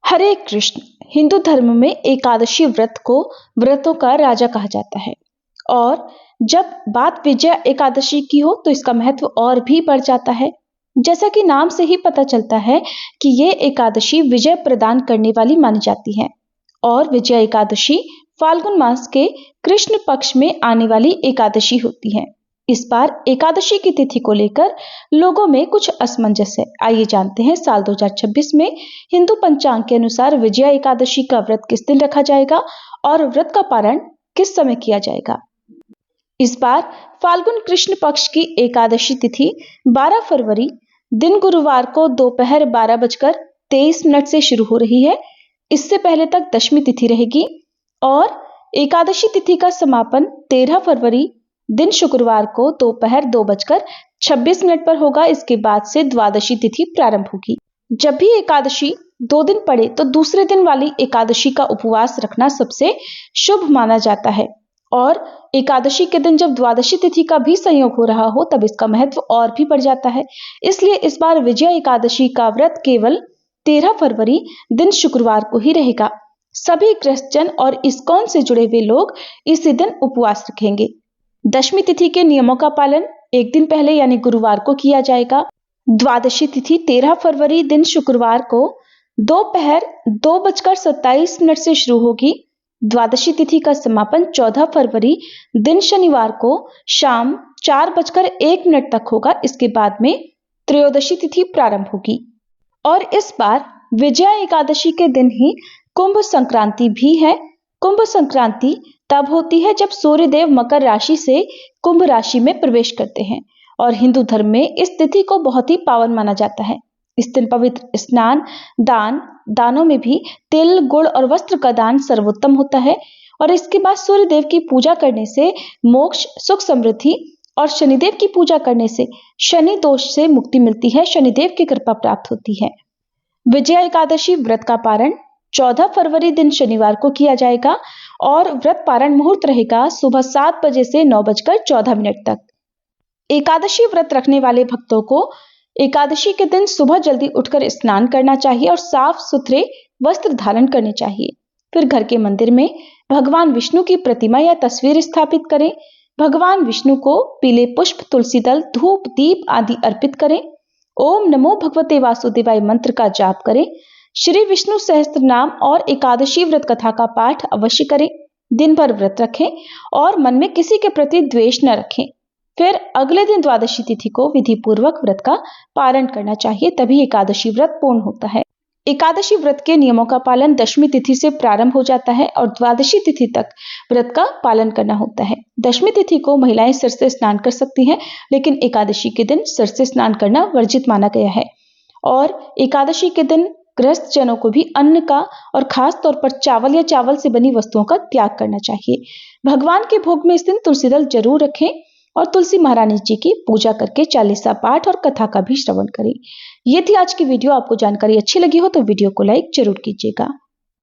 हरे कृष्ण। हिंदू धर्म में एकादशी व्रत को व्रतों का राजा कहा जाता है और जब बात विजया एकादशी की हो तो इसका महत्व और भी बढ़ जाता है। जैसा कि नाम से ही पता चलता है कि ये एकादशी विजय प्रदान करने वाली मानी जाती है और विजया एकादशी फाल्गुन मास के कृष्ण पक्ष में आने वाली एकादशी होती है। इस बार एकादशी की तिथि को लेकर लोगों में कुछ असमंजस है। आइए जानते हैं साल 2026 में हिंदू पंचांग के अनुसार विजया एकादशी का व्रत किस दिन रखा जाएगा और व्रत का पारण किस समय किया जाएगा। इस बार फाल्गुन कृष्ण पक्ष की एकादशी तिथि 12 फरवरी दिन गुरुवार को दोपहर 12:23 से शुरू हो रही है। इससे पहले तक दशमी तिथि रहेगी और एकादशी तिथि का समापन 13 फरवरी दिन शुक्रवार को दोपहर 2:26 पर होगा। इसके बाद से द्वादशी तिथि प्रारंभ होगी। जब भी एकादशी 2 दिन पड़े तो दूसरे दिन वाली एकादशी का उपवास रखना सबसे शुभ माना जाता है और एकादशी के दिन जब द्वादशी तिथि का भी संयोग हो रहा हो तब इसका महत्व और भी बढ़ जाता है। इसलिए इस बार विजया एकादशी का व्रत केवल 13 फरवरी दिन शुक्रवार को ही रहेगा। सभी क्रिश्चियन और इस्कॉन से जुड़े हुए लोग इसी दिन उपवास रखेंगे। दशमी तिथि के नियमों का पालन एक दिन पहले यानी गुरुवार को किया जाएगा। द्वादशी तिथि 13 फरवरी दिन शुक्रवार को दोपहर 2:27 से शुरू होगी। द्वादशी तिथि का समापन 14 फरवरी दिन शनिवार को शाम 4:01 तक होगा। इसके बाद में त्रयोदशी तिथि प्रारंभ होगी और इस बार विजया एकादशी के दिन ही कुंभ संक्रांति भी है। कुंभ संक्रांति तब होती है जब सूर्यदेव मकर राशि से कुंभ राशि में प्रवेश करते हैं और हिंदू धर्म में इस तिथि को बहुत ही पावन माना जाता है। इस दिन पवित्र स्नान, दानों में भी तिल, गुड़ और वस्त्र का दान सर्वोत्तम होता है और इसके बाद सूर्यदेव की पूजा करने से मोक्ष, सुख, समृद्धि और शनिदेव की पूजा करने से शनि दोष से मुक्ति मिलती है, शनिदेव की कृपा प्राप्त होती है। विजया एकादशी व्रत का पारण 14 फरवरी दिन शनिवार को किया जाएगा और व्रत पारण मुहूर्त रहेगा सुबह 7 बजे से 9:14 तक। एकादशी व्रत रखने वाले भक्तों को एकादशी के दिन सुबह जल्दी उठकर स्नान करना चाहिए और साफ सुथरे वस्त्र धारण करने चाहिए। फिर घर के मंदिर में भगवान विष्णु की प्रतिमा या तस्वीर स्थापित करें। भगवान विष्णु को पीले पुष्प, तुलसी दल, धूप, दीप आदि अर्पित करें। ओम नमो भगवते वासुदेवाय मंत्र का जाप करें। श्री विष्णु सहस्त्र नाम और एकादशी व्रत कथा का पाठ अवश्य करें। दिन भर व्रत रखें और मन में किसी के प्रति द्वेष न रखें। फिर अगले दिन द्वादशी तिथि को विधि पूर्वक व्रत का पालन करना चाहिए, तभी एकादशी व्रत पूर्ण होता है। एकादशी व्रत के नियमों का पालन दशमी तिथि से प्रारंभ हो जाता है और द्वादशी तिथि तक व्रत का पालन करना होता है। दशमी तिथि को महिलाएं सिर से स्नान कर सकती हैं, लेकिन एकादशी के दिन सिर से स्नान करना वर्जित माना गया है और एकादशी के दिन गृहस्थ जनों को भी अन्न का और खास तौर पर चावल या चावल से बनी वस्तुओं का त्याग करना चाहिए। भगवान के भोग में इस दिन तुलसी दल जरूर रखें और तुलसी महारानी जी की पूजा करके चालीसा पाठ और कथा का भी श्रवण करें। ये थी आज की वीडियो। आपको जानकारी अच्छी लगी हो तो वीडियो को लाइक जरूर कीजिएगा।